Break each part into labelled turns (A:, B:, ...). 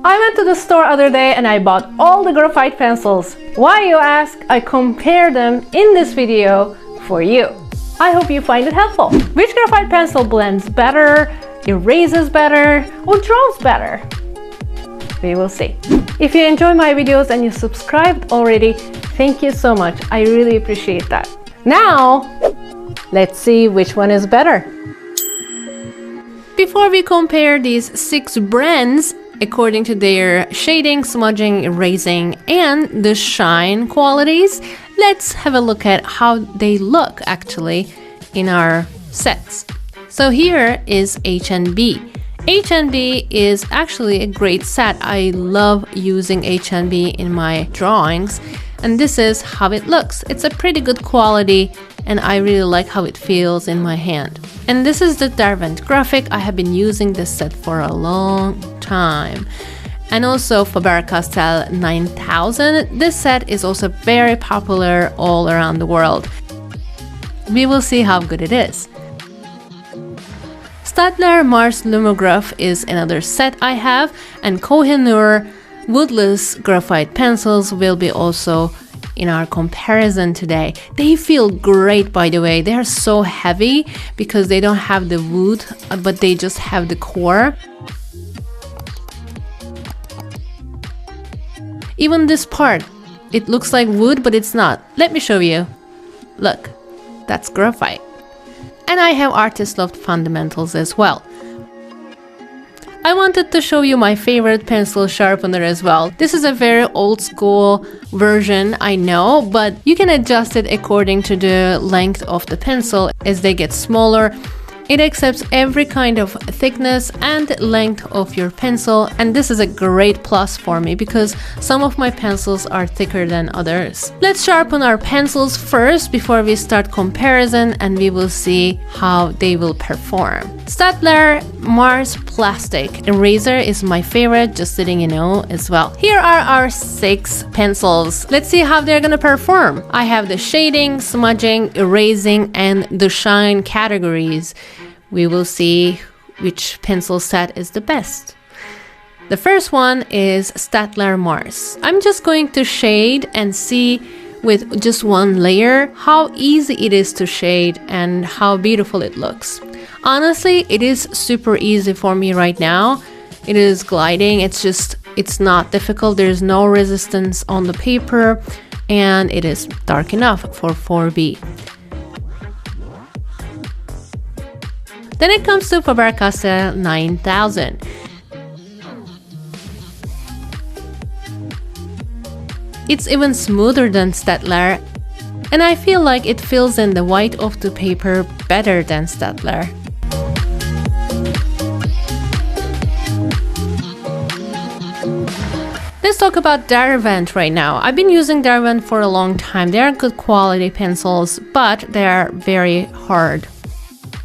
A: I went to the store other day and I bought all the graphite pencils. Why, you ask? I compared them in this video for you. I hope you find it helpful. Which graphite pencil blends better, erases better, or draws better? We will see. If you enjoy my videos and you subscribed already, thank you so much. I really appreciate that. Now, let's see which one is better. Before we compare these 6 brands, according to their shading, smudging, erasing, and the shine qualities, let's have a look at how they look actually in our sets. So here is H&B. H&B is actually a great set. I love using H&B in my drawings, and this is how it looks. It's a pretty good quality and I really like how it feels in my hand. And this is the Derwent graphic. I have been using this set for a long time. And also Faber Castell 9000. This set is also very popular all around the world. We will see how good it is. Staedtler Mars Lumograph is another set I have, and Koh-i Noor woodless graphite pencils will be also in our comparison today. They feel great, by the way. They are so heavy because they don't have the wood, but they just have the core. Even this part, it looks like wood, but it's not. Let me show you. Look, that's graphite. And I have Artist Loft fundamentals as well. I wanted to show you my favorite pencil sharpener as well. This is a very old school version, I know, but you can adjust it according to the length of the pencil as they get smaller. It accepts every kind of thickness and length of your pencil, and this is a great plus for me because some of my pencils are thicker than others. Let's sharpen our pencils first before we start comparison, and we will see how they will perform. Staedtler Mars Plastic Eraser is my favorite, just letting you know as well. Here are our 6 pencils. Let's see how they're gonna perform. I have the shading, smudging, erasing, and the shine categories. We will see which pencil set is the best. The first one is Staedtler Mars. I'm just going to shade and see with just one layer how easy it is to shade and how beautiful it looks. Honestly, it is super easy for me right now. It is gliding. It's not difficult. There's no resistance on the paper, and it is dark enough for 4B. Then it comes to Faber Castell 9000. It's even smoother than Staedtler, and I feel like it fills in the white of the paper better than Staedtler. Let's talk about Derwent right now. I've been using Derwent for a long time. They are good quality pencils, but they are very hard.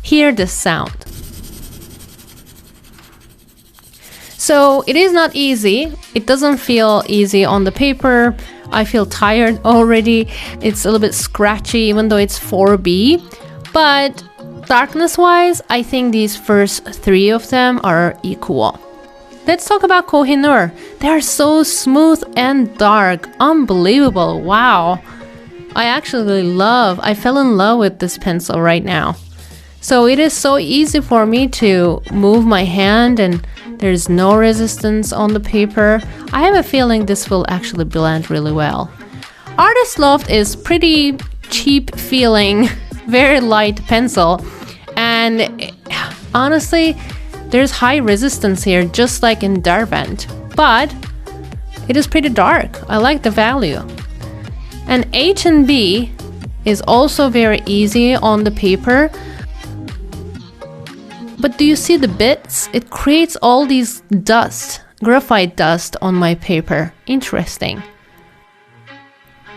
A: Hear the sound. So it is not easy. It doesn't feel easy on the paper. I feel tired already. It's a little bit scratchy even though it's 4B. But darkness wise, I think these first 3 of them are equal. Let's talk about Koh-i Noor. They are so smooth and dark. Unbelievable. Wow. I fell in love with this pencil right now. So it is so easy for me to move my hand and there's no resistance on the paper. I have a feeling this will actually blend really well. Artist Loft is pretty cheap feeling, very light pencil. And honestly, there's high resistance here, just like in Derwent. But it is pretty dark. I like the value. And H&B is also very easy on the paper. But do you see the bits? It creates all these dust, graphite dust on my paper. Interesting.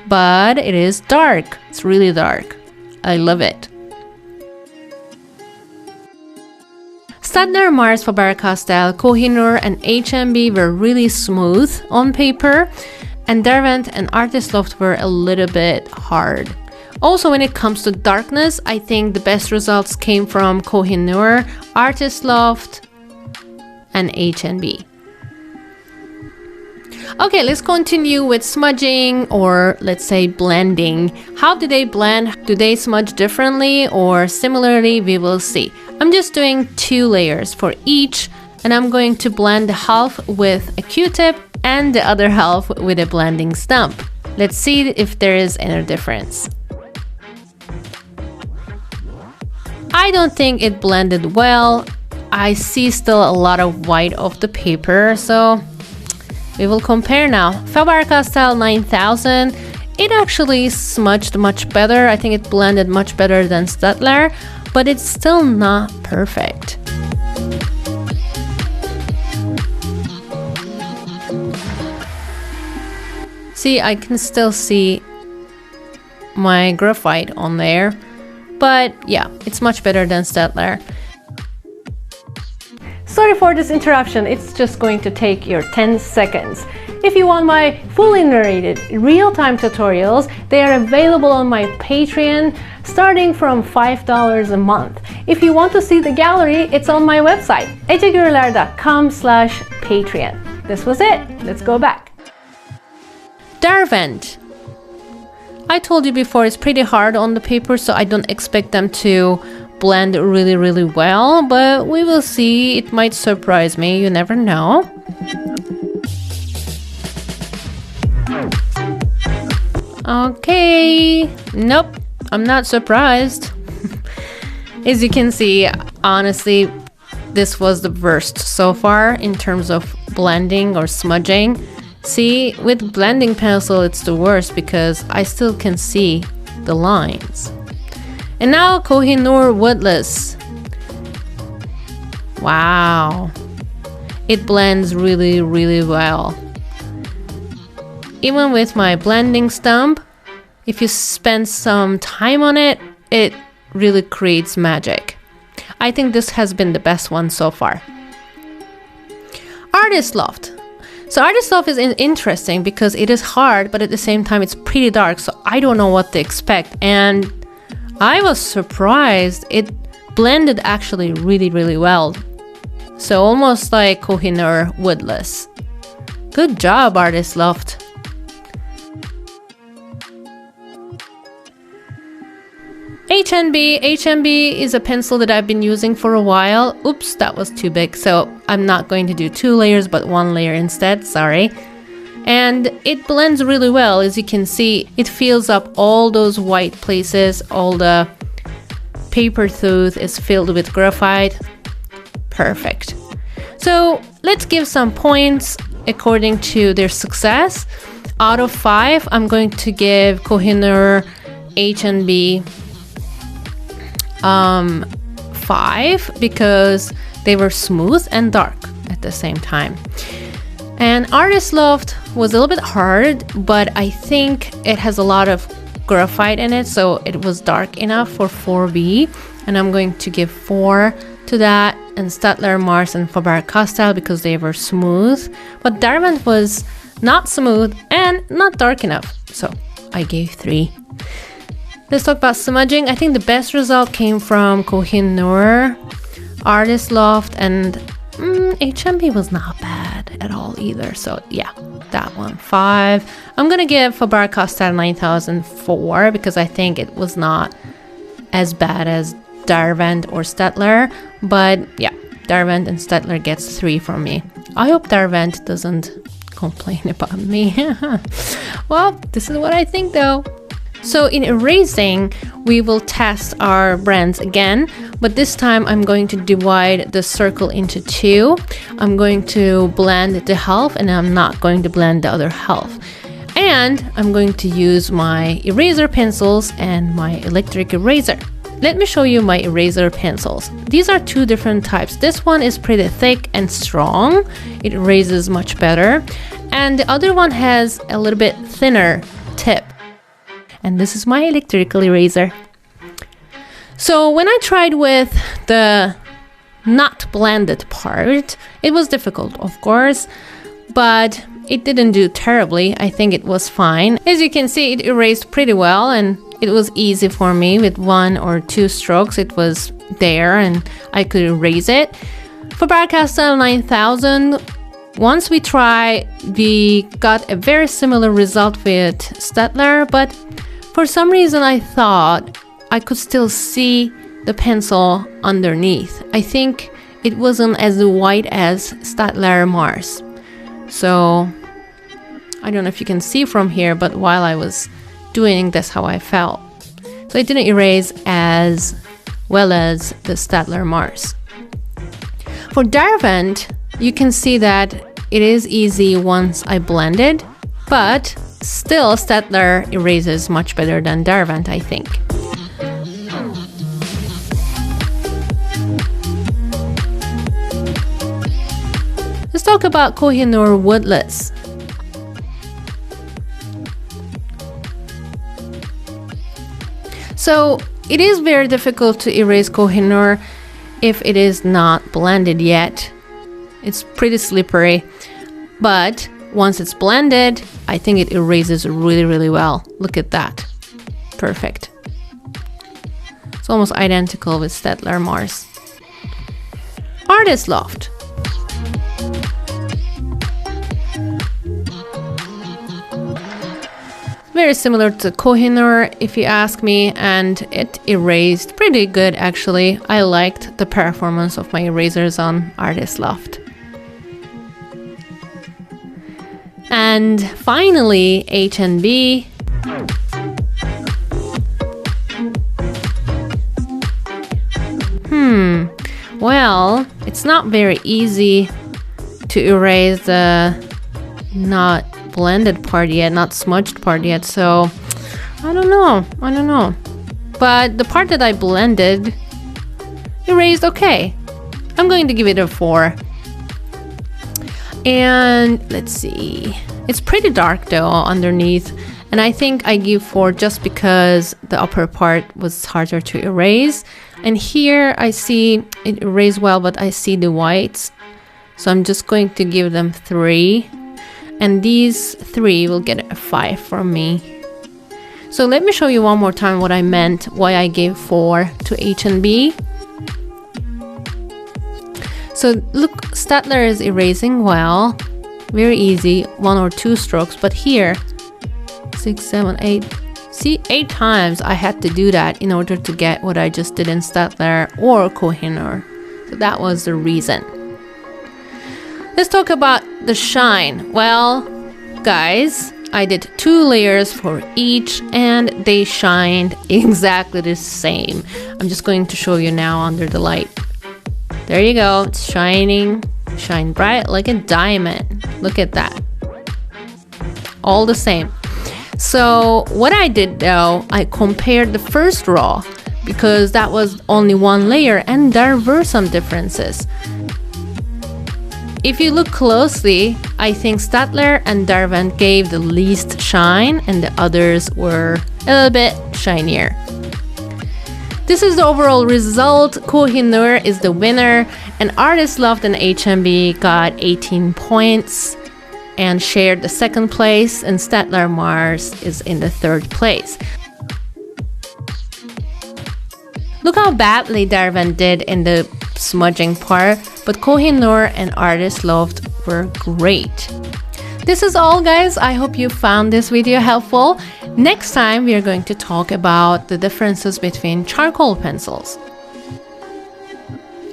A: But it is dark. It's really dark. I love it. Staedtler Mars, Faber Castell, Koh-i Noor, and H&B were really smooth on paper, and Derwent and Artist Loft were a little bit hard. Also, when it comes to darkness, I think the best results came from Koh-i Noor, Artist Loft, and H&B. Okay, let's continue with smudging, or let's say blending. How do they blend? Do they smudge differently or similarly? We will see. I'm just doing 2 layers for each, and I'm going to blend half with a Q-tip and the other half with a blending stump. Let's see if there is any difference. I don't think it blended well. I see still a lot of white of the paper, so we will compare now. Faber Castell 9000, it actually smudged much better. I think it blended much better than Staedtler, but it's still not perfect. See, I can still see my graphite on there, but yeah, it's much better than Staedtler. Sorry for this interruption, it's just going to take your 10 seconds. If you want my fully narrated real-time tutorials, they are available on my Patreon starting from $5 a month. If you want to see the gallery, it's on my website, ecegurler.com/Patreon. This was it, let's go back. Derwent. I told you before, it's pretty hard on the paper, so I don't expect them to blend really well, but we will see. It might surprise me, you never know. Okay, nope, I'm not surprised. As you can see, honestly, this was the worst so far in terms of blending or smudging. See, with blending pencil it's the worst because I still can see the lines. And now Koh-i Noor woodless. Wow, it blends really well. Even with my blending stump, if you spend some time on it, it really creates magic. I think this has been the best one so far. Artist Loft. So Artist Loft is interesting because it is hard, but at the same time it's pretty dark, so I don't know what to expect. And I was surprised, it blended actually really well. So almost like Koh-i Noor woodless. Good job, Artist Loft. HNB is a pencil that I've been using for a while. Oops, that was too big, so I'm not going to do 2 layers but 1 layer instead, sorry. And it blends really well. As you can see, it fills up all those white places. All the paper tooth is filled with graphite. Perfect. So let's give some points according to their success. Out of 5, I'm going to give Koh-i Noor HNB 5 because they were smooth and dark at the same time. And Artist Loft was a little bit hard, but I think it has a lot of graphite in it, so it was dark enough for 4B, and I'm going to give 4 to that. And Staedtler Mars and Faber Castell because they were smooth, but Derwent was not smooth and not dark enough, so I gave 3. Let's talk about smudging. I think the best result came from Koh-i Noor, Artist Loft, and HMB was not bad at all either. So yeah, that one 5. I'm gonna give Faber Castell 9004 because I think it was not as bad as Derwent or Staedtler. But yeah, Derwent and Staedtler gets 3 from me. I hope Derwent doesn't complain about me. Well, this is what I think though. So in erasing, we will test our brands again, but this time I'm going to divide the circle into 2. I'm going to blend the half and I'm not going to blend the other half. And I'm going to use my eraser pencils and my electric eraser. Let me show you my eraser pencils. These are 2 different types. This one is pretty thick and strong. It erases much better. And the other one has a little bit thinner tip. And this is my electrical eraser. So when I tried with the not blended part, it was difficult, of course, but it didn't do terribly. I think it was fine. As you can see, it erased pretty well and it was easy for me with 1 or 2 strokes. It was there and I could erase it. Faber Castell 9000, Once we try, we got a very similar result with Staedtler, but for some reason I thought I could still see the pencil underneath. I think it wasn't as white as Staedtler Mars. So I don't know if you can see from here, but while I was doing this, how I felt. So it didn't erase as well as the Staedtler Mars. For Derwent, you can see that it is easy once I blend it, but still Staedtler erases much better than Derwent, I think. Let's talk about Koh-i Noor woodless. So it is very difficult to erase Koh-i Noor if it is not blended yet. It's pretty slippery, but once it's blended, I think it erases really, really well. Look at that. Perfect. It's almost identical with Staedtler Mars. Artist Loft. Very similar to Koh-i Noor, if you ask me, and it erased pretty good actually. I liked the performance of my erasers on Artist Loft. And finally, H&B. Well, it's not very easy to erase the not blended part yet, not smudged part yet, so I don't know. But the part that I blended erased okay. I'm going to give it a 4. And let's see, it's pretty dark though underneath, and I think I give 4 just because the upper part was harder to erase. And here I see it erased well, but I see the whites, so I'm just going to give them 3. And these 3 will get a 5 from me. So let me show you one more time what I meant, why I gave 4 to H&B. So look, Staedtler is erasing well, very easy, 1 or 2 strokes, but here, 6, 7, 8, see, 8 times I had to do that in order to get what I just did in Staedtler or Koh-i Noor. So that was the reason. Let's talk about the shine. Well, guys, I did 2 layers for each and they shined exactly the same. I'm just going to show you now under the light. There you go, it's shining, shine bright like a diamond. Look at that. All the same. So what I did though, I compared the first row because that was only 1 layer and there were some differences. If you look closely, I think Staedtler and Derwent gave the least shine and the others were a little bit shinier. This is the overall result. Koh-i Noor is the winner, and Artist Loft and H&B got 18 points and shared the 2nd place, and Staedtler Mars is in the 3rd place. Look how badly Derwent did in the smudging part, but Koh-i Noor and Artist Loft were great. This is all, guys. I hope you found this video helpful. Next time we are going to talk about the differences between charcoal pencils.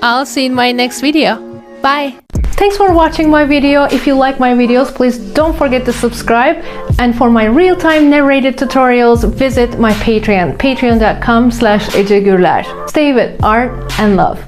A: I'll see you in my next video. Bye! Thanks for watching my video. If you like my videos, please don't forget to subscribe. And for my real-time narrated tutorials, visit my Patreon, patreon.com/Ece Gurler. Stay with art and love.